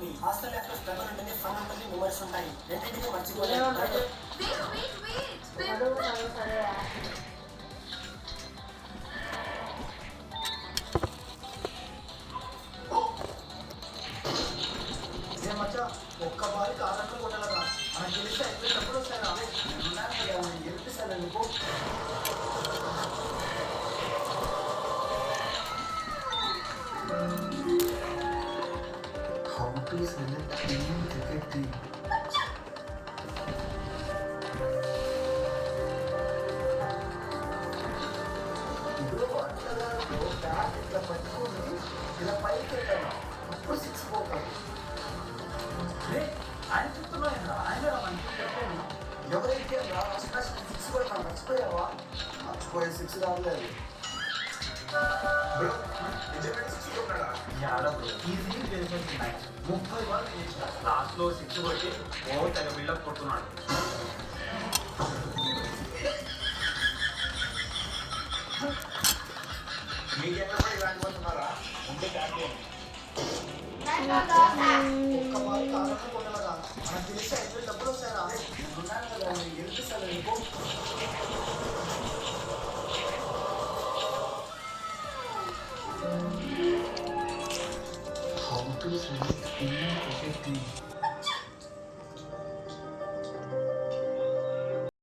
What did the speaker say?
ఉంటుంది. Hostel life లో struggle ఉంటుంది, ఫన్ ఉంటుంది, మెమరీస్ ఉంటాయి. రెండింటినీ మర్చిపోలేము. మచ్చా ఒక్క బారికి ఆరంలో కొట్టాలరా. మనకు తెలిస్తే అయిపోయి డబ్బులు వస్తాయి. అదే ఉన్నాను కదా, నేను గెలిపిస్తాను నీకు. How to select team cricket team? ఇప్పుడు అట్లా బ్యాట్ ఇట్లా పట్టుకొని ఇలా పైకి వెళ్ళాను, అప్పుడు సిక్స్ పోతాను. ఆయన చెప్తున్నా ఆయన మంచి చెప్పాను. ఎవరైతే సిక్స్ కొడతాను, మర్చిపోయావా? మర్చిపోయే సిక్స్ రాలేదు. ఈజీ బేస్మెంట్ మ్యాచ్ 30 బాల్ వేసిన లాస్ట్ లో 6 కొట్టి తెగ బిల్డప్ కొడుతున్నాడు. మీకు ఎక్కడ కూడా ఇలాంటి పోతున్నారా? ఉంటే ఒక్క బాల్ కారణం కొట్టలరా. మనకు తెలిస్తే అయిపోయి డబ్బులు వస్తారా? అదే ఉన్నాను కదా, నేను గెలిపిస్తాను నీకు. How to select team cricket team?